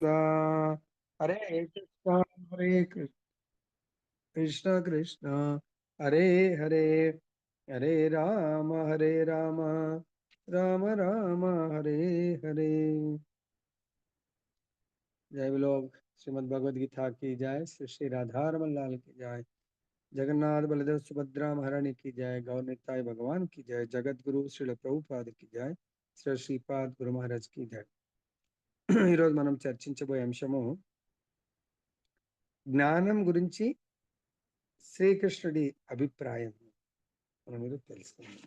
హరే కృష్ణ హరే కృష్ణ కృష్ణ కృష్ణ హరే హరే హరే రామ రామ రామ హరే హరే. जय बोलो श्रीमद् भगवद गीता की जय, श्री श्री राधारमण लाल की जय, जगन्नाथ बलदेव सुभद्रा महारानी की जय, गौर निताय भगवान की जय, जगत गुरु श्रील ప్రభుపాద की जय, శ్రీ శ్రీపాద్ గురు మహారాజ్ की जय. ఈరోజు మనం చర్చించబోయే అంశము జ్ఞానం గురించి శ్రీకృష్ణుడి అభిప్రాయం మనం ఈరోజు తెలుసుకుందాం.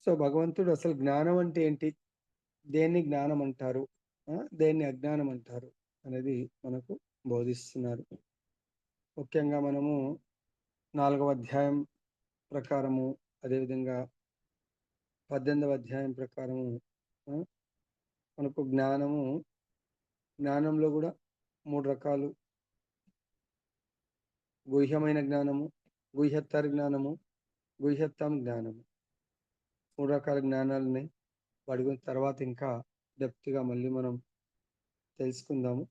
సో భగవంతుడు అసలు జ్ఞానం అంటే ఏంటి, దేన్ని జ్ఞానం అంటారు, దేన్ని అజ్ఞానం అంటారు అనేది మనకు బోధిస్తున్నారు. ముఖ్యంగా మనము 4వ అధ్యాయం ప్రకారము, అదేవిధంగా 18వ అధ్యాయం ప్రకారము మనకు జ్ఞానంలో కూడా 3 రకాలు: గుహ్యమైన జ్ఞానము, గుహ్యత్తర జ్ఞానము, గుహ్యత్తం జ్ఞానము. 3 రకాల జ్ఞానాలని వాటి గురించి తర్వాత ఇంకా డెప్త్గా మళ్ళీ మనం తెలుసుకుందాము.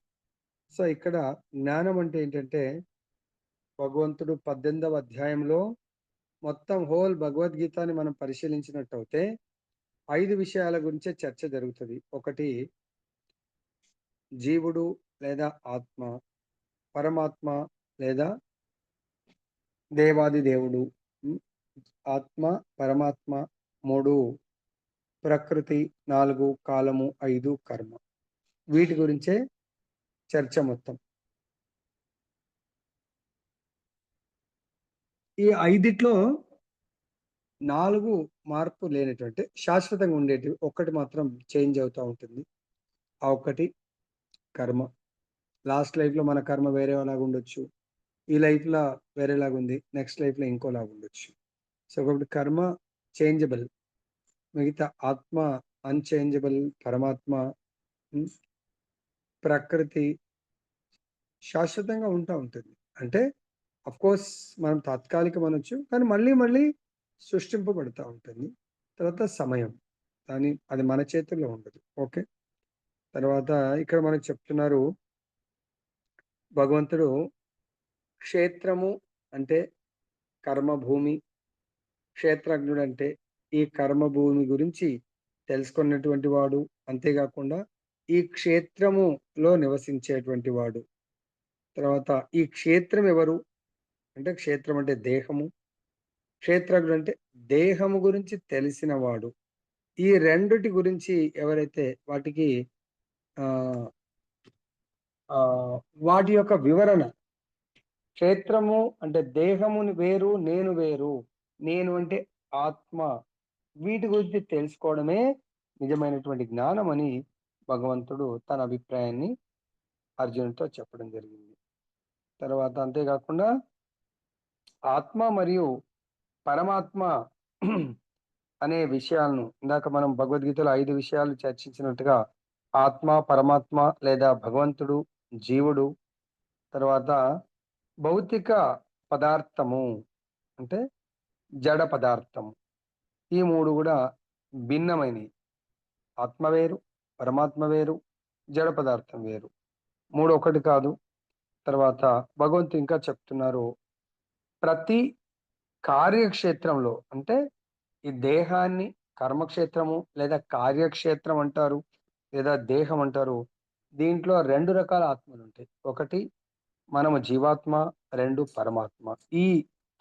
సో ఇక్కడ జ్ఞానం అంటే ఏంటంటే, భగవంతుడు 18వ అధ్యాయంలో మొత్తం హోల్ భగవద్గీతని మనం పరిశీలించినట్టయితే 5 విషయాల గురించే చర్చ జరుగుతుంది. ఒకటి జీవుడు లేదా ఆత్మ, పరమాత్మ లేదా దేవాది దేవుడు, ఆత్మ పరమాత్మ 3 ప్రకృతి, 4 కాలము, 5 కర్మ. వీటి గురించే చర్చ మొత్తం. ఈ 5ట్లో 4 మార్పు లేనటువంటి శాశ్వతంగా ఉండేటివి, ఒక్కటి మాత్రం చేంజ్ అవుతూ ఉంటుంది. ఆ ఒక్కటి కర్మ. లాస్ట్ లైఫ్లో మన కర్మ వేరేలాగా ఉండొచ్చు, ఈ లైఫ్లో వేరేలాగా ఉంది, నెక్స్ట్ లైఫ్లో ఇంకోలాగా ఉండొచ్చు. సో ఒకటి కర్మ చేంజబుల్, మిగతా ఆత్మ అన్చేంజబుల్, పరమాత్మ ప్రకృతి శాశ్వతంగా ఉంటుంది. అంటే కోర్స్ మనం తాత్కాలికం అనొచ్చు, కానీ మళ్ళీ సృష్టింపబడుతూ ఉంటుంది. తర్వాత సమయం, అది మన చేతుల్లో ఉండదు. ఓకే. తర్వాత ఇక్కడ మనకు చెప్తున్నారు భగవంతుడు, క్షేత్రము అంటే కర్మభూమి, క్షేత్రజ్ఞుడు అంటే ఈ కర్మభూమి గురించి తెలుసుకున్నటువంటి వాడు, అంతేకాకుండా ఈ క్షేత్రములో నివసించేటువంటి వాడు. తర్వాత ఈ క్షేత్రం ఎవరు అంటే, క్షేత్రం అంటే దేహము, క్షేత్రజ్ఞుడు అంటే దేహము గురించి తెలిసిన వాడు. ఈ రెండిటి గురించి ఎవరైతే వాటికి వాటి యొక్క వివరణ, క్షేత్రము అంటే దేహముని వేరు, నేను వేరు, నేను అంటే ఆత్మ, వీటి గురించి తెలుసుకోవడమే నిజమైనటువంటి జ్ఞానం అని భగవంతుడు తన అభిప్రాయాన్ని అర్జునుడితో చెప్పడం జరిగింది. తర్వాత అంతేకాకుండా ఆత్మ మరియు పరమాత్మ అనే విషయాలను ఇందాక మనం భగవద్గీతలో 5 విషయాలు చర్చించినట్టుగా, ఆత్మ, పరమాత్మ లేదా భగవంతుడు, జీవుడు, తర్వాత భౌతిక పదార్థము అంటే జడ పదార్థము, ఈ 3 కూడా భిన్నమైనవి. ఆత్మ వేరు, పరమాత్మ వేరు, జడ పదార్థం వేరు, 3 ఒకటి కాదు. తర్వాత భగవంతుడు ఇంకా చెప్తున్నారు, ప్రతి కార్యక్షేత్రంలో, అంటే ఈ దేహాన్ని కర్మక్షేత్రము లేదా కార్యక్షేత్రం అంటారు, లేదా దేహం అంటారు. దీంట్లో 2 రకాల ఆత్మలు ఉంటాయి. ఒకటి మనము జీవాత్మ, 2 పరమాత్మ. ఈ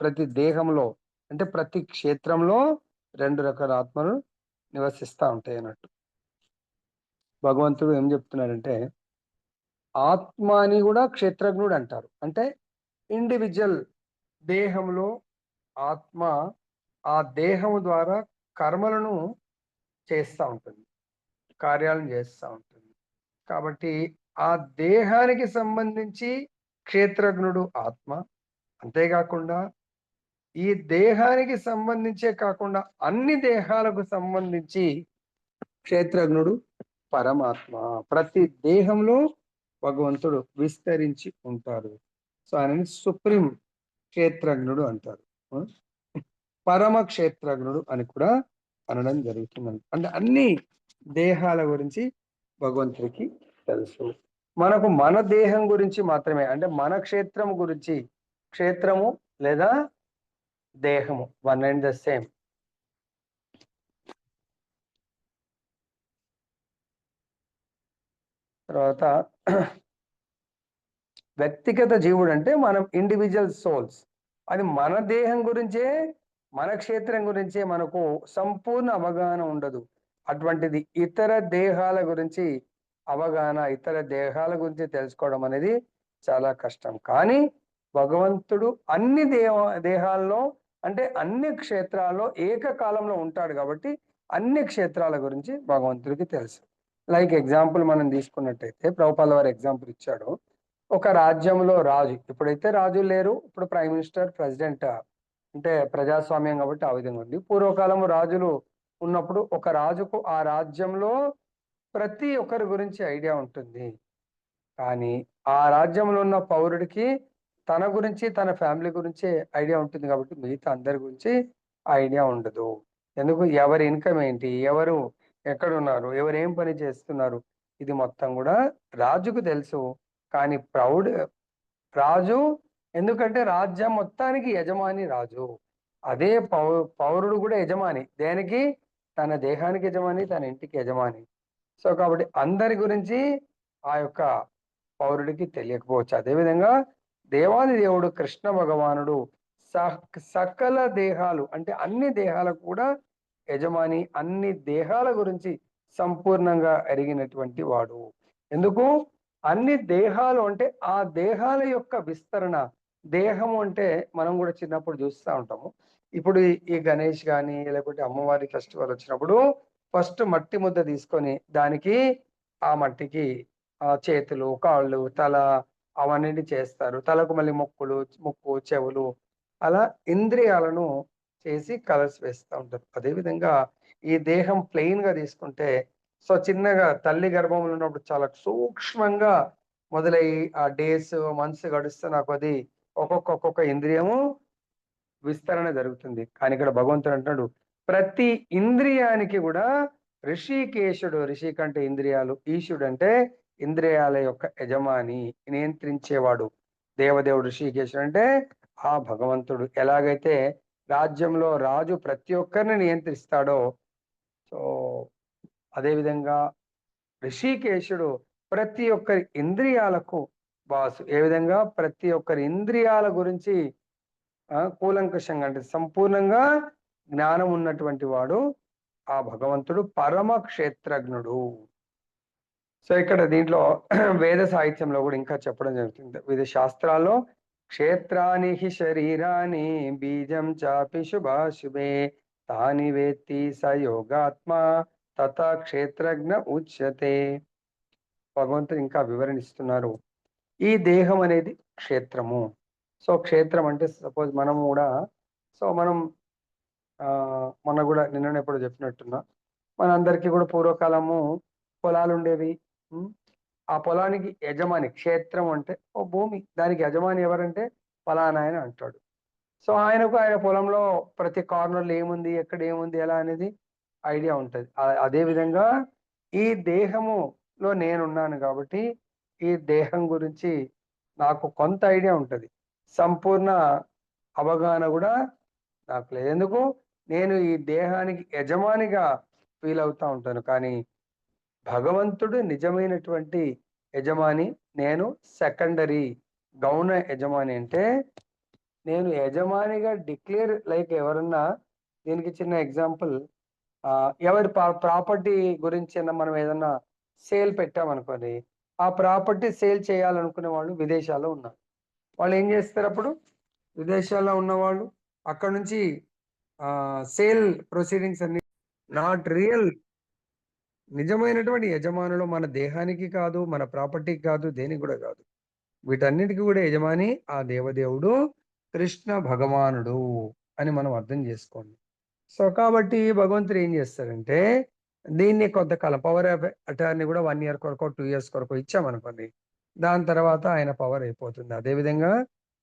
ప్రతి దేహంలో అంటే ప్రతి క్షేత్రంలో 2 రకాల ఆత్మలు నివసిస్తూ ఉంటాయి అన్నట్టు. భగవంతుడు ఏం చెప్తున్నారంటే, ఆత్మ అని కూడా క్షేత్రజ్ఞుడు అంటారు. అంటే ఇండివిజువల్ దేహంలో ఆత్మ ఆ దేహము ద్వారా కర్మలను చేస్తూ ఉంటుంది, కార్యాలను చేస్తూ ఉంటుంది. కాబట్టి ఆ దేహానికి సంబంధించి క్షేత్రజ్ఞుడు ఆత్మ. అంతేకాకుండా ఈ దేహానికి సంబంధించే కాకుండా అన్ని దేహాలకు సంబంధించి క్షేత్రజ్ఞుడు పరమాత్మ. ప్రతి దేహంలో భగవంతుడు విస్తరించి ఉంటారు. సో ఆయనని సుప్రీం క్షేత్రజ్ఞుడు అంటారు, పరమ క్షేత్రజ్ఞుడు అని కూడా అనడం జరుగుతుంది. అంటే అన్ని దేహాల గురించి భగవంతుడికి తెలుసు. మనకు మన దేహం గురించి మాత్రమే, అంటే మన క్షేత్రం గురించి, క్షేత్రము లేదా దేహము వన్ అండ్ ద సేమ్. తర్వాత వ్యక్తిగత జీవుడు అంటే మనం ఇండివిజువల్ సోల్స్. అది మన దేహం గురించే, మన క్షేత్రం గురించే మనకు సంపూర్ణ అవగాహన ఉండదు. అటువంటిది ఇతర దేహాల గురించి అవగాహన, ఇతర దేహాల గురించి తెలుసుకోవడం అనేది చాలా కష్టం. కానీ భగవంతుడు అన్ని దేహాల్లో, అంటే అన్ని క్షేత్రాల్లో ఏకకాలంలో ఉంటాడు కాబట్టి అన్ని క్షేత్రాల గురించి భగవంతుడికి తెలుసు. లైక్ ఎగ్జాంపుల్ మనం తీసుకున్నట్టయితే ప్రభుపాల వారు ఎగ్జాంపుల్ ఇచ్చాడు. ఒక రాజ్యంలో రాజు, ఇప్పుడైతే రాజు లేరు, ఇప్పుడు ప్రైమ్ మినిస్టర్, ప్రెసిడెంట్, అంటే ప్రజాస్వామ్యం కాబట్టి ఆ విధంగా ఉంది. పూర్వకాలం రాజులు ఉన్నప్పుడు ఒక రాజుకు ఆ రాజ్యంలో ప్రతి ఒక్కరి గురించి ఐడియా ఉంటుంది. కానీ ఆ రాజ్యంలో ఉన్న పౌరుడికి తన గురించి, తన ఫ్యామిలీ గురించి ఐడియా ఉంటుంది కాబట్టి మిగతా అందరి గురించి ఐడియా ఉండదు. ఎందుకు? ఎవరి ఇన్కమ్ ఏంటి, ఎవరు ఎక్కడున్నారు, ఎవరు ఏం పని చేస్తున్నారు, ఇది మొత్తం కూడా రాజుకు తెలుసు. కానీ రాజు, ఎందుకంటే రాజ్యం మొత్తానికి యజమాని రాజు. అదే పౌరుడు కూడా యజమాని. దేనికి? తన దేహానికి యజమాని, తన ఇంటికి యజమాని. సో కాబట్టి అందరి గురించి ఆ యొక్క పౌరుడికి తెలియకపోవచ్చు. అదేవిధంగా దేవాది దేవుడు కృష్ణ భగవానుడు సకల దేహాలు, అంటే అన్ని దేహాలకు కూడా యజమాని, అన్ని దేహాల గురించి సంపూర్ణంగా ఎరిగినటువంటి వాడు. ఎందుకు? అన్ని దేహాలు అంటే ఆ దేహాల యొక్క విస్తరణ. దేహము అంటే మనం కూడా చిన్నప్పుడు చూస్తూ ఉంటాము. ఇప్పుడు ఈ గణేష్ కానీ లేకపోతే అమ్మవారి ఫెస్టివల్ వచ్చినప్పుడు ఫస్ట్ మట్టి ముద్ద తీసుకొని దానికి, ఆ మట్టికి చేతులు, కాళ్ళు, తల అవన్నీ చేస్తారు. తలకు మళ్ళీ ముక్కు, చెవులు, అలా ఇంద్రియాలను చేసి కలర్స్ వేస్తూ ఉంటారు. అదేవిధంగా ఈ దేహం ప్లెయిన్ గా తీసుకుంటే, సో చిన్నగా తల్లి గర్భంలో ఉన్నప్పుడు చాలా సూక్ష్మంగా మొదలయ్యి ఆ డేస్, మంత్స్ గడుస్తున్న కొద్దీ ఒక్కొక్క ఇంద్రియము విస్తరణ జరుగుతుంది. కానీ ఇక్కడ భగవంతుడు అంటున్నాడు ప్రతి ఇంద్రియానికి కూడా ఋషికేశుడు. ఋషి కంటే ఇంద్రియాలు, ఈశుడు అంటే ఇంద్రియాల యొక్క యజమాని, నియంత్రించేవాడు. దేవదేవుడు ఋషికేశుడు అంటే ఆ భగవంతుడు. ఎలాగైతే రాజ్యంలో రాజు ప్రతి ఒక్కరిని నియంత్రిస్తాడో, సో అదేవిధంగా ఋషికేశుడు ప్రతి ఒక్కరి ఇంద్రియాలకు బాసు. ఏ విధంగా? ప్రతి ఒక్కరి ఇంద్రియాల గురించి కూలంకషంగా, అంటే సంపూర్ణంగా జ్ఞానం ఉన్నటువంటి వాడు ఆ భగవంతుడు, పరమ క్షేత్రజ్ఞుడు. సో ఇక్కడ దీంట్లో వేద సాహిత్యంలో కూడా ఇంకా చెప్పడం జరుగుతుంది. వివిధ శాస్త్రాల్లో క్షేత్రాని హి శరీరాని బీజం చాపి శుభాశుభే తాని వేత్తి సయోగాత్మ తథా క్షేత్రజ్ఞ ఉచ్యతే. భగవంతుడు ఇంకా వివరణిస్తున్నారు. ఈ దేహం అనేది క్షేత్రము. సో క్షేత్రం అంటే సపోజ్ మనం కూడా, సో మనం మొన్న కూడా నిన్న ఎప్పుడు చెప్పినట్టున్నా, మనందరికీ కూడా పూర్వకాలము పొలాలు ఉండేవి. ఆ పొలానికి యజమాని, క్షేత్రం అంటే ఓ భూమి, దానికి యజమాని ఎవరంటే ఫలానా ఆయన అంటాడు. సో ఆయనకు ఆయన పొలంలో ప్రతి కార్నర్లో ఏముంది, ఎక్కడ ఏముంది, ఎలా అనేది ఐడియా ఉంటుంది. అదే విధంగా ఈ దేహములో నేనున్నాను కాబట్టి ఈ దేహం గురించి నాకు కొంత ఐడియా ఉంటుంది. సంపూర్ణ అవగాహన కూడా నాకు లేదు. ఎందుకు? నేను ఈ దేహానికి యజమానిగా ఫీల్ అవుతా ఉంటాను. కానీ భగవంతుడు నిజమైనటువంటి యజమాని, నేను సెకండరీ, గౌణ యజమాని. అంటే నేను యజమానిగా డిక్లేర్, లైక్ ఎవరన్నా, దీనికి చిన్న ఎగ్జాంపుల్, ఎవరి ప్రాపర్టీ గురించి మనం ఏదన్నా సేల్ పెట్టామనుకోండి, ఆ ప్రాపర్టీ సేల్ చేయాలనుకునే వాళ్ళు విదేశాల్లో ఉన్నారు. వాళ్ళు ఏం చేస్తారు? అప్పుడు విదేశాల్లో ఉన్నవాళ్ళు అక్కడ నుంచి సేల్ ప్రొసీడింగ్స్ అన్ని నాట్ రియల్, నిజమైనటువంటి యజమానులు మన దేహానికి కాదు, మన ప్రాపర్టీకి కాదు, దేనికి కూడా కాదు. వీటన్నిటికీ కూడా యజమాని ఆ దేవదేవుడు కృష్ణ భగవానుడు అని మనం అర్థం చేసుకోండి. సో కాబట్టి భగవంతుడు ఏం చేస్తాడంటే, దీన్ని కొంతకాలం పవర్ ఆఫ్ అటార్నీ కూడా 1 year కొరకు 2 years కొరకు ఇచ్చామనుకోండి, దాని తర్వాత ఆయన పవర్ అయిపోతుంది. అదేవిధంగా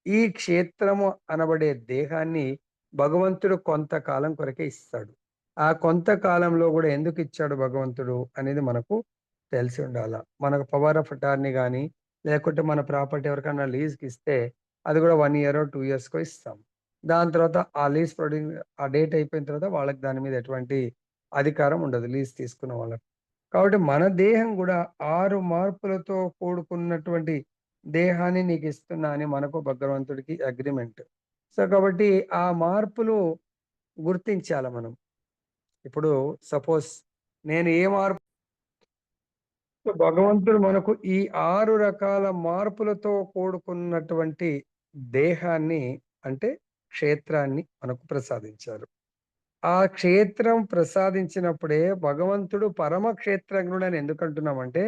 ఈ క్షేత్రము అనబడే దేహాన్ని భగవంతుడు కొంతకాలం కొరకే ఇస్తాడు. ఆ కొంతకాలంలో కూడా ఎందుకు ఇచ్చాడు భగవంతుడు అనేది మనకు తెలిసి ఉండాల. మనకు పవర్ ఆఫ్ అటార్నీ గాని, లేకుంటే మన ప్రాపర్టీ ఎవరికన్నా లీజ్‌కి ఇస్తే, అది కూడా 1 ఇయరో, 2 ఇయర్స్‌కో ఇస్తాం. దాని తర్వాత ఆ లీజ్ ఆ డేట్ అయిపోయిన తర్వాత వాళ్ళకి దాని మీద ఎటువంటి అధికారం ఉండదు లీజ్ తీసుకున్న వాళ్ళకి. కాబట్టి మన దేహం గూడా 6 మార్పులతో కూడుకున్నటువంటి దేహాన్ని నీకిస్తున్నా అని మనకు భగవంతుడికి అగ్రీమెంట్. సో, కాబట్టి ఆ మార్పులు గుర్తించాల మనం. ఇప్పుడు సపోజ్ నేను ఏ మార్పు సో, భగవంతుడు మనకు ఈ 6 రకాల మార్పులతో కూడుకున్నటువంటి దేహాన్ని అంటే క్షేత్రాన్ని మనకు ప్రసాదించారు. ఆ క్షేత్రం ప్రసాదించినప్పుడే భగవంతుడు పరమ క్షేత్రజ్ఞుడని ఎందుకంటున్నామంటే,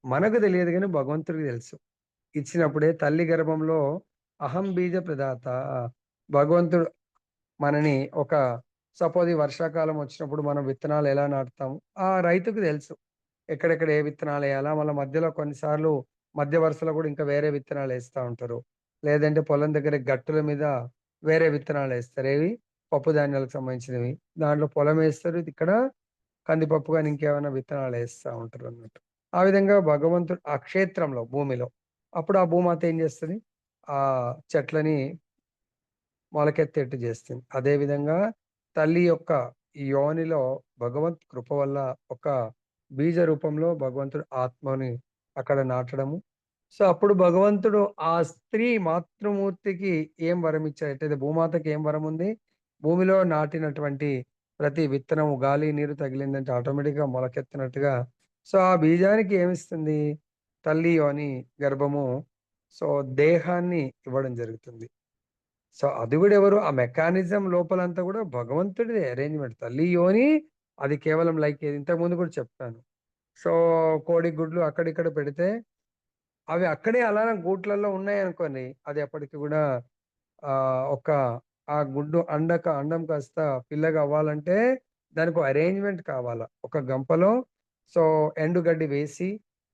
మనకు తెలియదు గానీ భగవంతుడికి తెలుసు. ఇచ్చినప్పుడే తల్లి గర్భంలో అహం బీజ ప్రదాత భగవంతుడు మనని ఒక సపోజ్ ఈ వర్షాకాలం వచ్చినప్పుడు మనం విత్తనాలు ఎలా నాటుతాము, ఆ రైతుకు తెలుసు. ఎక్కడెక్కడ ఏ విత్తనాలేయాలా, మళ్ళా మధ్యలో కొన్నిసార్లు మధ్య వరుసలో గూడా ఇంకా వేరే విత్తనాలేస్తా ఉంటారు. లేదంటే పొలం దగ్గర గట్టుల మీద వేరే విత్తనాలేస్తారు. ఏవి? పప్పు ధాన్యాలకు సంబంధించినవి. దాంట్లో పొలమేస్తారు. ఇక్కడ కందిపప్పు గాని ఇంకేమైనా విత్తనాలేస్తా ఉంటారన్నట్టు. ఆ విధంగా భగవంతుడు ఆ క్షేత్రంలో, భూమిలో. అప్పుడు ఆ భూమాత ఏం జేస్తది? ఆ చెట్లని మొలకెత్తేట్టు జేస్తుంది. అదే విధంగా తల్లి యొక్క యోనిలో భగవంత్ కృప వల్ల ఒక బీజ రూపంలో భగవంతుడు ఆత్మని అక్కడ నాటడము. సో, అప్పుడు భగవంతుడు ఆ స్త్రీ మాతృమూర్తికి ఏం వరమిచ్చాడంటే భూమాతకి ఏం వరముంది? భూమిలో నాటినటువంటి ప్రతి విత్తనము గాలి, నీరు తగిలిందంటే ఆటోమేటిక్‌గా మొలకెత్తినట్టుగా సో, ఆ బీజానికి ఏమిస్తుంది? తల్లి యోని గర్భము సో, దేహాన్ని ఇవ్వడం జరుగుతుంది. సో, అది గూడా ఎవరు? ఆ మెకానిజం లోపలంతా గూడా భగవంతుడిదే అరేంజ్‌మెంట్. తల్లి యోని అది కేవలం లైక్ ఇంతకుముందు కూడా చెప్పాను. సో, కోడి గుడ్లు అక్కడిక్కడ పెడితే, అవి అక్కడే అలానే గూట్లలో ఉన్నాయనుకోండి, అది ఎప్పటికి గూడా ఒక ఆ గుడ్డు అండం కాస్త పిల్లగా అవ్వాలంటే, దానికో అరేంజ్‌మెంట్ కావాల. ఒక గంపలో సో, ఎండుగడ్డి వేసి,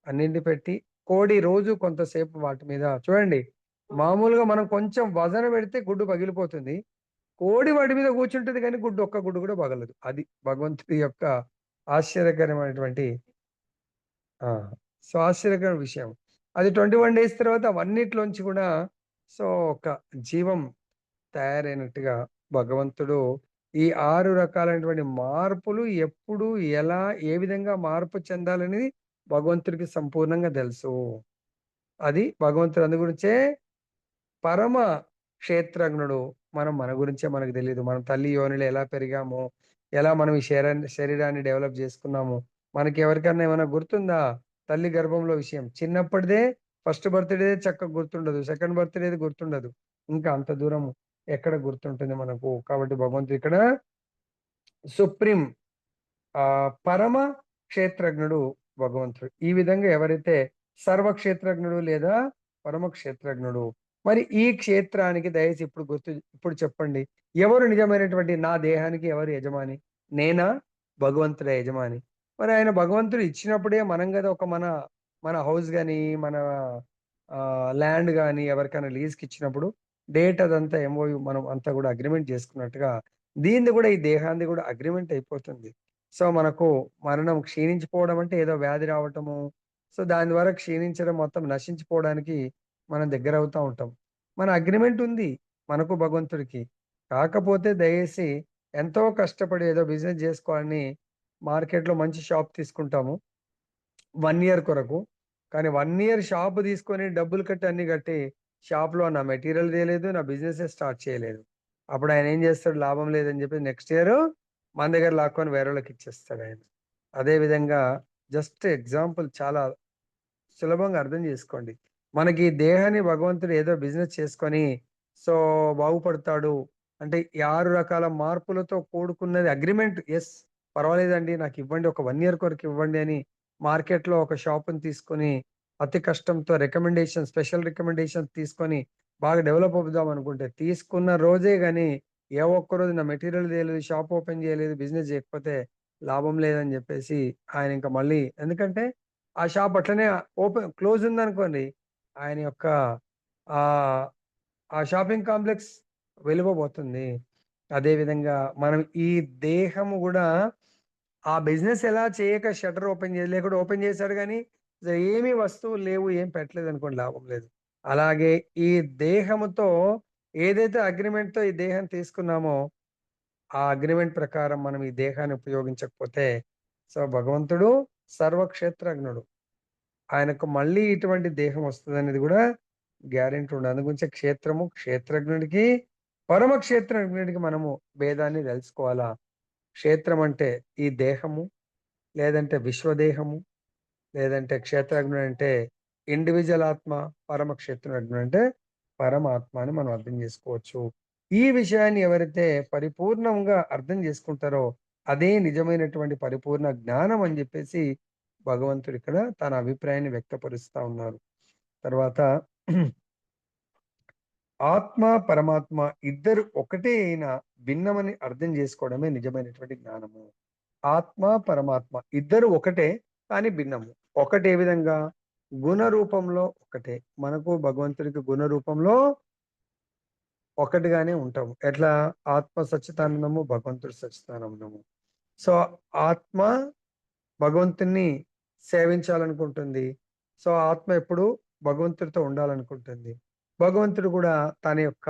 అన్నింటి పెట్టి, కోడి రోజు కొంతసేపు వాటి మీద చూడండి, మామూలుగా మనం కొంచెం వజన పెడితే గుడ్డు పగిలిపోతుంది. కోడి వాటి మీద కూర్చుంటది గానీ, ఒక్క గుడ్డు కూడా పగలదు. అది భగవంతుడి యొక్క ఆశ్చర్యకరమైనటువంటి ఆ! సో, ఆశ్చర్యకరమైన విషయం. అది 21 డేస్ తర్వాత అవన్నిట్లోంచి కూడా సో, ఒక జీవం తయారైనట్టుగా భగవంతుడు ఈ 6 రకాలైనటువంటి మార్పులు ఎప్పుడు, ఎలా, ఏ విధంగా మార్పు చెందాలనేది భగవంతుడికి సంపూర్ణంగా తెలుసు. అది భగవంతుడు అందు గురించే పరమ క్షేత్రజ్ఞుడు. మనం మన గురించే మనకు తెలీదు. మనం తల్లి యోనిలో ఎలా పెరిగామో, ఎలా మనం ఈ శరీరాన్ని డెవలప్ జేసుకున్నామో, మనకెవరికన్నా ఏమైనా గుర్తుందా? తల్లి గర్భంలో విషయం. చిన్నప్పటిదే ఫస్ట్ బర్త్‌డే చక్కగా గుర్తుండదు. సెకండ్ బర్త్‌డేది గుర్తుండదు. ఇంకా అంత దూరం ఎక్కడ గుర్తుంటుంది మనకు? కాబట్టి భగవంతుడు ఇక్కడ సుప్రీం పరమ క్షేత్రజ్ఞుడు భగవంతుడు. ఈ విధంగా ఎవరైతే సర్వక్షేత్రజ్ఞుడు లేదా పరమ క్షేత్రజ్ఞుడు. మరి ఈ క్షేత్రానికి దయచేసి ఇప్పుడు చెప్పండి. ఎవరు నిజమైనటువంటి నా దేహానికి ఎవరు యజమాని? నేనా? భగవంతుడే యజమాని. మరి ఆయన భగవంతుడు ఇచ్చినప్పుడే మనం గదా ఒక మన హౌస్ గాని, మన ల్యాండ్ గాని ఎవరికైనా లీజ్‌కిచ్చినప్పుడు డేట్ అదంతా ఎంఓయూ మనం అంతా గూడా అగ్రీమెంట్ చేసుకున్నట్టుగా దీనిది గూడా ఈ దేహానిది గూడా అగ్రీమెంట్ అయిపోతుంది. సో, మనకు మరణం క్షీణించిపోవడం అంటే ఏదో వ్యాధి రావటము. సో, దాని ద్వారా క్షీణించడం మొత్తం నశించిపోవడానికి మనం దగ్గరవుతా ఉంటాం. మన అగ్రీమెంట్ ఉంది మనకు భగవంతుడికి. కాకపోతే దయచేసి ఎంతో కష్టపడి ఏదో బిజినెస్ జేసుకోవాలని మార్కెట్‌లో మంచి షాప్ తీసుకుంటాము. 1 ఇయర్ కొరకు. కానీ 1 ఇయర్ షాప్ తీసుకొని డబ్బులు కట్టి అన్నీ కట్టి షాప్‌లో నా మెటీరియల్ తేలేదు. నా బిజినెసే స్టార్ట్ చేయలేదు. అప్పుడు ఆయన ఏం చేస్తాడు లాభం లేదని చెప్పి నెక్స్ట్ ఇయర్ మన దగ్గర లాక్కొని వేరేళ్ళకిచ్చేస్తాడాయన. అదే విధంగా జస్ట్ ఎగ్జాంపుల్ చాలా సులభంగా అర్థం చేసుకోండి. మనకి ఈ దేహాన్ని భగవంతుడు ఏదో బిజినెస్ చేసుకొని సో, బాగుపడతాడు. అంటే ఈ 6 రకాల మార్పులతో కూడుకున్నది అగ్రీమెంట్. యెస్. పర్వాలేదండి నాకివ్వండి. ఒక 1 ఇయర్ కొరకు ఇవ్వండి అని మార్కెట్‌లో ఒక షాప్‌ని తీసుకొని అతి కష్టంతో స్పెషల్ రికమెండేషన్స్ తీసుకొని బాగా డెవలప్ అవుదాం అనుకుంటే తీసుకున్న రోజే గాని ఏ ఒక్కరోజు నా మెటీరియల్ తేలేదు, షాప్ ఓపెన్ చేయలేదు, బిజినెస్ చేయకపోతే లాభం లేదని జెప్పేసి ఆయన ఇంక మళ్ళీ ఎందుకంటే ఆ షాప్ అట్లనే క్లోజ్ ఉందనుకోండి. ఆయన యొక్క ఆహ్, ఆ షాపింగ్ కాంప్లెక్స్ వెలువబోతుంది. అదే విధంగా మనం ఈ దేహము గూడా ఆ బిజినెస్ ఎలా చేయక షట్టర్ ఓపెన్ చేసి లేకుండా ఓపెన్ చేశాడు కానీ ఏమీ వస్తువులు లేవు, ఏం పెట్టలేదు అనుకోండి, లాభం లేదు. అలాగే ఈ దేహముతో ఏదైతే అగ్రిమెంట్ తో ఈ దేహం తీసుకున్నామో ఆ అగ్రిమెంట్ ప్రకారం మనం ఈ దేహాన్ని ఉపయోగించకపోతే సో భగవంతుడు సర్వక్షేత్రజ్ఞుడు, ఆయనకు మళ్ళీ ఇటువంటి దేహం వస్తుంది అనేది కూడా గ్యారెంటీ ఉండదు. అందు గురించి క్షేత్రము క్షేత్రజ్ఞుడికి పరమ క్షేత్రజ్ఞుడికి మనము భేదాన్ని తెలుసుకోవాలా. క్షేత్రం అంటే ఈ దేహము, లేదంటే విశ్వదేహము, లేదంటే క్షేత్రజ్ఞుడు అంటే ఇండివిజువల్ ఆత్మ, పరమ క్షేత్రజ్ఞుడు అంటే పరమాత్మ అని మనం అర్థం చేసుకోవచ్చు. ఈ విషయాన్ని ఎవరైతే పరిపూర్ణంగా అర్థం చేసుకుంటారో అదే నిజమైనటువంటి పరిపూర్ణ జ్ఞానం అని చెప్పేసి భగవంతుడు ఇక్కడ తన అభిప్రాయాన్ని వ్యక్తపరుస్తా ఉన్నారు. తర్వాత ఆత్మ పరమాత్మ ఇద్దరు ఒకటే అయినా భిన్నమని అర్థం చేసుకోవడమే నిజమైనటువంటి జ్ఞానము. ఆత్మ పరమాత్మ ఇద్దరు ఒకటే కానీ భిన్నము. ఒకటే ఏ విధంగా? గుణ రూపంలో ఒకటే. మనకు భగవంతుడికి గుణ రూపంలో ఒకటిగానే ఉంటాము. ఎట్లా? ఆత్మ సచ్చిదానందము, భగవంతుడు సచ్చిదానందము. సో ఆత్మ భగవంతుణ్ణి సేవించాలనుకుంటుంది. సో ఆత్మ ఎప్పుడు భగవంతుడితో ఉండాలనుకుంటుంది. భగవంతుడు కూడా తన యొక్క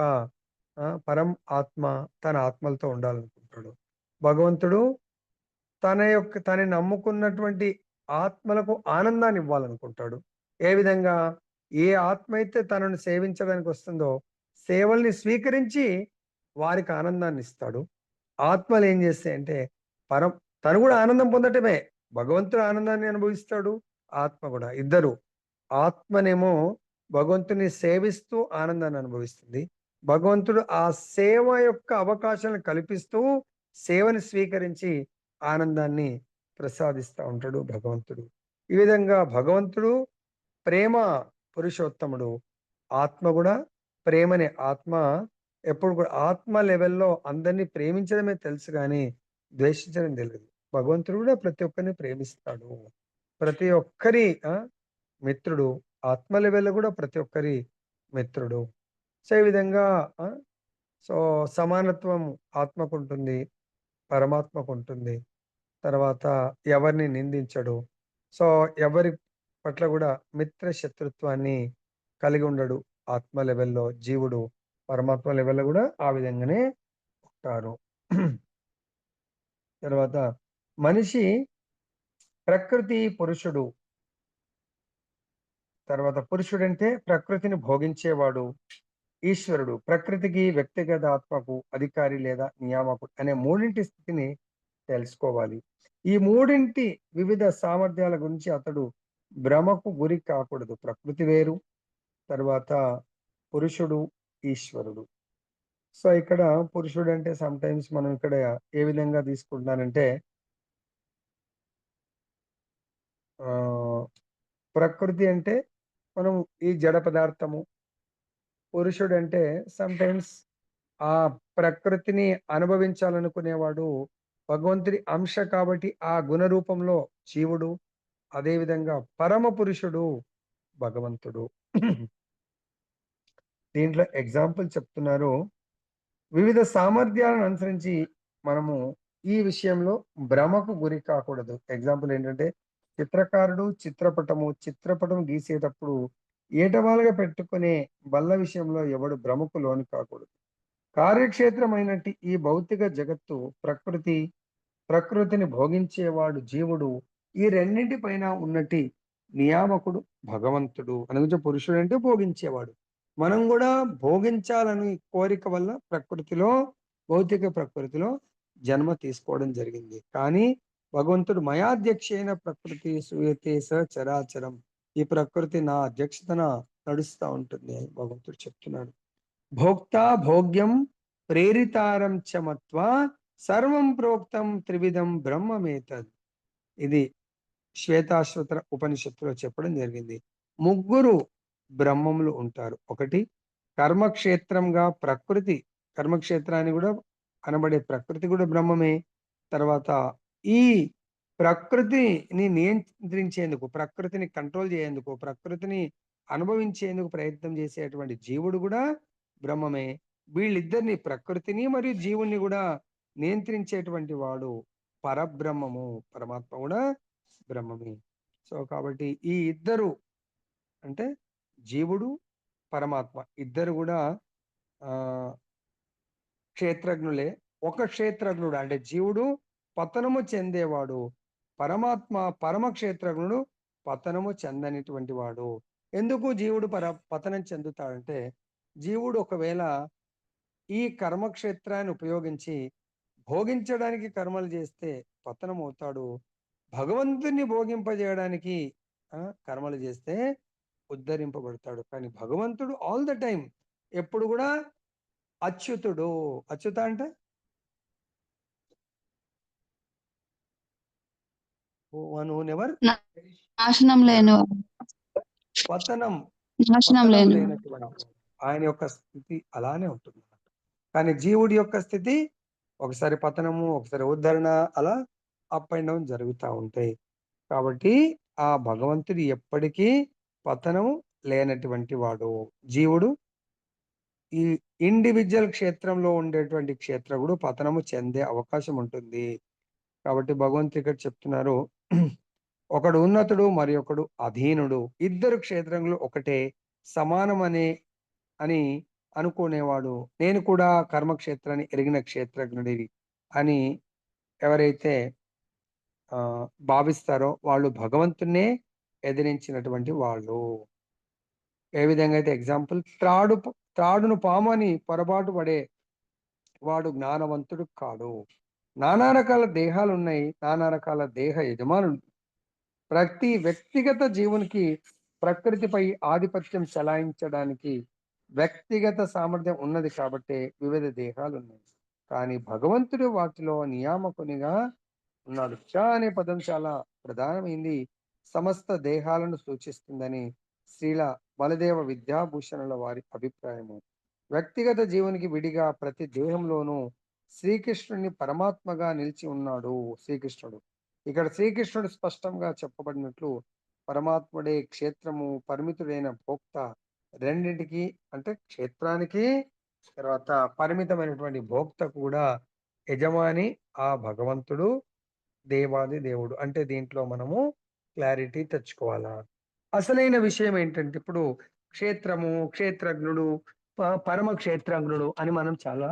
పరం ఆత్మ తన ఆత్మలతో ఉండాలనుకుంటాడు. భగవంతుడు తనని నమ్ముకున్నటువంటి ఆత్మలకు ఆనందాన్ని ఇవ్వాలనుకుంటాడు. ఏ విధంగా? ఏ ఆత్మ అయితే తనను సేవించడానికి వస్తుందో సేవల్ని స్వీకరించి వారికి ఆనందాన్ని ఇస్తాడు. ఆత్మలు ఏం చేస్తాయంటే పరం తను కూడా ఆనందం పొందటమే. భగవంతుడు ఆనందాన్ని అనుభవిస్తాడు, ఆత్మ కూడా. ఇద్దరు. ఆత్మనేమో భగవంతుని సేవిస్తూ ఆనందాన్ని అనుభవిస్తుంది. భగవంతుడు ఆ సేవ యొక్క అవకాశాలను కల్పిస్తూ సేవని స్వీకరించి ఆనందాన్ని ప్రసాదిస్తూ ఉంటాడు భగవంతుడు. ఈ విధంగా భగవంతుడు ప్రేమ పురుషోత్తముడు, ఆత్మ కూడా ప్రేమనే. ఆత్మ ఎప్పుడు కూడా ఆత్మ లెవెల్లో అందరినీ ప్రేమించడమే తెలుసు కానీ ద్వేషించడం తెలియదు. భగవంతుడు కూడా ప్రతి ఒక్కరిని ప్రేమిస్తాడు. ప్రతి ఒక్కరి మిత్రుడు. ఆత్మ లెవెల్లో కూడా ప్రతి ఒక్కరి మిత్రుడు. సో ఈ విధంగా ఆ, సో సమానత్వం ఆత్మకు ఉంటుంది, పరమాత్మకు ఉంటుంది. తర్వాత ఎవరిని నిందించడు. సో ఎవరి పట్ల కూడా మిత్ర శత్రుత్వాన్ని కలిగి ఉండడు. ఆత్మ లెవెల్లో జీవుడు, పరమాత్మ లెవెల్లో కూడా ఆ విధంగానే ఉంటారు. తర్వాత మనిషి ప్రకృతి పురుషుడు. తర్వాత పురుషుడంటే ప్రకృతిని భోగించేవాడు. ఈశ్వరుడు ప్రకృతికి, వ్యక్తిగత ఆత్మకు అధికారి లేదా నియామకుడు అనే మూడింటి స్థితిని తెలుసుకోవాలి. ఈ మూడింటి వివిధ సామర్థ్యాల గురించి అతడు భ్రమకు గురి కాకూడదు. ప్రకృతి వేరు, తర్వాత పురుషుడు, ఈశ్వరుడు. సో ఇక్కడ పురుషుడు అంటే సమ్ టైమ్స్ మనం ఇక్కడ ఏ విధంగా తీసుకుంటున్నానంటే ఆ ప్రకృతి అంటే మనం ఈ జడ పదార్థము. పురుషుడు అంటే సమ్ టైమ్స్ ఆ ప్రకృతిని అనుభవించాలనుకునేవాడు భగవంతుడి అంశ కాబట్టి ఆ గుణ రూపంలో జీవుడు. అదేవిధంగా పరమ పురుషుడు భగవంతుడు. దీంట్లో ఎగ్జాంపుల్ చెప్తున్నారు. వివిధ సామర్థ్యాలను అనుసరించి మనము ఈ విషయంలో భ్రమకు గురి కాకూడదు. ఎగ్జాంపుల్ ఏంటంటే చిత్రపటం గీసేటప్పుడు ఏటవాలుగా పెట్టుకునే బల్ల విషయంలో ఎవడు భ్రమకు లోను కాకూడదు. కార్యక్షేత్రమైనట్టి ఈ భౌతిక జగత్తు ప్రకృతిని భోగించేవాడు జీవుడు. ఈ రెండింటి పైన ఉన్నటి నియామకుడు భగవంతుడు. అందుకే పురుషుడు అంటే భోగించేవాడు. మనం కూడా భోగించాలని కోరిక వల్ల భౌతిక ప్రకృతిలో జన్మ తీసుకోవడం జరిగింది. కానీ భగవంతుడు మయాధ్యక్షైన ప్రకృతి సూయతే స చరాచరం. ఈ ప్రకృతి నా అధ్యక్షతన నడుస్తూ ఉంటుంది అని భగవంతుడు చెప్తున్నాడు. భోక్తా భోగ్యం ప్రేరితారం చ మత్వా సర్వం ప్రోక్తం త్రివిధం బ్రహ్మమేతద్. ఇది శ్వేతాశ్వతర ఉపనిషత్తులో చెప్పడం జరిగింది. ముగ్గురు బ్రహ్మములు ఉంటారు. ఒకటి కర్మక్షేత్రంగా ప్రకృతి, కర్మక్షేత్రాన్ని కూడా అనబడే ప్రకృతి కూడా బ్రహ్మమే. తర్వాత ఈ ప్రకృతిని నియంత్రించేందుకు, ప్రకృతిని కంట్రోల్ చేయేందుకు, ప్రకృతిని అనుభవించేందుకు ప్రయత్నం చేసేటువంటి జీవుడు కూడా బ్రహ్మమే. వీళ్ళిద్దరిని, ప్రకృతిని మరియు జీవుణ్ణి కూడా నియంత్రించేటువంటి వాడు పరబ్రహ్మము, పరమాత్మ కూడా బ్రహ్మమే. సో కాబట్టి ఈ ఇద్దరు అంటే జీవుడు, పరమాత్మ ఇద్దరు కూడా ఆ క్షేత్రజ్ఞులే. ఒక క్షేత్రజ్ఞుడు అంటే జీవుడు పతనము చెందేవాడు, పరమాత్మ పరమ క్షేత్రజ్ఞుడు పతనము చెందనిటువంటి వాడు. ఎందుకు జీవుడు పతనం చెందుతాడంటే, జీవుడు ఒకవేళ ఈ కర్మక్షేత్రాన్ని ఉపయోగించి భోగించడానికి కర్మలు చేస్తే పతనం అవుతాడు. భగవంతుని భోగింపజేయడానికి కర్మలు చేస్తే ఉద్ధరింపబడతాడు. కానీ భగవంతుడు ఆల్ ద టైం ఎప్పుడు కూడా అచ్యుతుడు. అచ్యుత అంటే నెవర్ నాశనం లేని పతనం నాశనం లేని లేనటువంటి ఆయన యొక్క స్థితి అలానే ఉంటుంది. కానీ జీవుడి యొక్క స్థితి ఒకసారి పతనము, ఒకసారి ఉద్ధరణ, అలా అప్ అండ్ డౌన్ జరుగుతూ ఉంటాయి. కాబట్టి ఆ భగవంతుడు ఎప్పటికీ పతనము లేనటువంటి వాడు. జీవుడు ఈ ఇండివిజువల్ క్షేత్రంలో ఉండేటువంటి క్షేత్రకుడు పతనము చెందే అవకాశం ఉంటుంది. కాబట్టి భగవంతుడు ఇక్కడ చెప్తున్నారు, ఒకడు ఉన్నతుడు మరి ఒకడు అధీనుడు, ఇద్దరు క్షేత్రములు ఒకటే సమానమనే అని అనుకునేవాడు. నేను కూడా కర్మక్షేత్రాన్ని ఎరిగిన క్షేత్రజ్ఞుడివి అని ఎవరైతే భావిస్తారో వాళ్ళు భగవంతున్నే ఎదిరించినటువంటి వాళ్ళు. ఏ విధంగా అయితే ఎగ్జాంపుల్, త్రాడును పాము అని పొరపాటు పడే వాడు జ్ఞానవంతుడు కాడు. నానా రకాల దేహాలు ఉన్నాయి, నానా రకాల దేహ యజమానులు. ప్రతి వ్యక్తిగత జీవునికి ప్రకృతిపై ఆధిపత్యం చెలాయించడానికి వ్యక్తిగత సామర్థ్యం ఉన్నది కాబట్టి వివిధ దేహాలు ఉన్నాయి. కానీ భగవంతుడు వాటిలో నియామకునిగా ఉన్నాడు. చ అనే పదం చాలా ప్రధానమైంది, సమస్త దేహాలను సూచిస్తుందని శ్రీల బలదేవ విద్యాభూషణుల వారి అభిప్రాయము. వ్యక్తిగత జీవునికి విడిగా ప్రతి దేహంలోనూ శ్రీకృష్ణుని పరమాత్మగా నిలిచి ఉన్నాడు శ్రీకృష్ణుడు. ఇక్కడ శ్రీకృష్ణుడు స్పష్టంగా చెప్పబడినట్లు పరమాత్ముడే క్షేత్రము, పరిమితుడైన భోక్త, రెండింటికి అంటే క్షేత్రానికి తర్వాత పరిమితమైనటువంటి భోక్త కూడా యజమాని ఆ భగవంతుడు, దేవాది దేవుడు. అంటే దీంట్లో మనము క్లారిటీ తెచ్చుకోవాలా. అసలైన విషయం ఏంటంటే, ఇప్పుడు క్షేత్రము, క్షేత్రజ్ఞుడు, పరమ క్షేత్రజ్ఞుడు అని మనం చాలా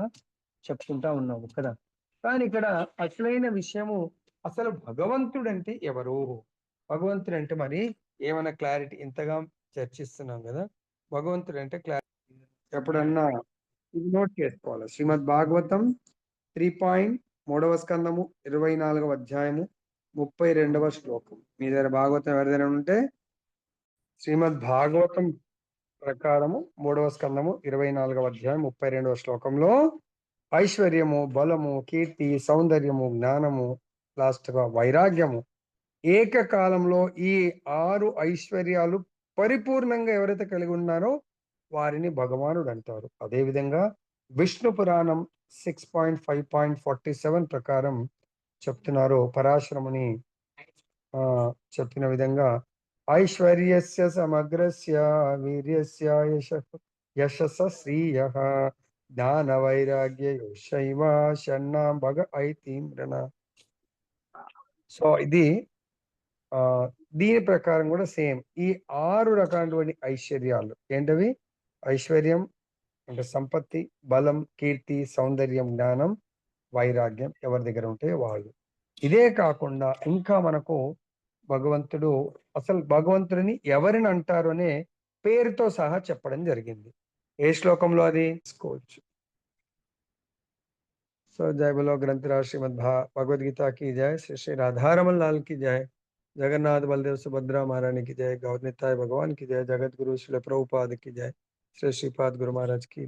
చెప్పుకుంటా ఉన్నాము కదా. కానీ ఇక్కడ అసలైన విషయము, అసలు భగవంతుడు అంటే ఎవరు, భగవంతుడు అంటే మరి ఏమైనా క్లారిటీ, ఇంతగా చర్చిస్తున్నాం కదా, భగవంతుడు అంటే క్లారిటీ ఎప్పుడన్నా ఇది నోట్ చేసుకోవాలి. శ్రీమద్ భాగవతం 3.3వ స్కందము 24వ అధ్యాయము 32వ శ్లోకం. మీ దగ్గర భాగవతం ఎవరిదైనా ఉంటే శ్రీమద్ భాగవతం ప్రకారము 3వ స్కందము 24వ అధ్యాయం 32వ శ్లోకంలో ఐశ్వర్యము, బలము, కీర్తి, సౌందర్యము, జ్ఞానము, లాస్ట్గా వైరాగ్యము, ఏకకాలంలో ఈ 6 ఐశ్వర్యాలు పరిపూర్ణంగా ఎవరైతే కలిగి ఉన్నారో వారిని భగవానుడు అంటారు. అదేవిధంగా విష్ణు పురాణం 6.5.47 ప్రకారం చెప్తున్నారు, పరాశరముని చెప్పిన విధంగా ఐశ్వర్యస్య సమగ్రస్య వీర్యస్య యశస శ్రీయః జ్ఞాన వైరాగ్య శైవ షణ్ణాం భగ ఐతిమ్రణ. సో ఇది దీని ప్రకారం కూడా సేమ్ ఈ 6 రకాలైనటువంటి ఐశ్వర్యాలు ఏంటవి? ఐశ్వర్యం అంటే సంపత్తి, బలం, కీర్తి, సౌందర్యం, జ్ఞానం, వైరాగ్యం ఎవరి దగ్గర ఉంటే వాళ్ళు. ఇదే కాకుండా ఇంకా మనకు భగవంతుడు, అసలు భగవంతుడిని ఎవరిని అంటారు అనే పేరుతో సహా చెప్పడం జరిగింది. ఏ శ్లోకంలో అది తీసుకోవచ్చు. సో జయ బలో గ్రంథరాజ్ శ్రీమద్ భగవద్గీత की जय, श्री श्री राधारमन लाल की जय, जगन्नाथ बलदेव सुभद्रा महारानी की जय, गौर निताय भगवान की जय, जगत गुरु श्री प्रभुपाद की जय, श्री श्रीपाद गुरु महाराज की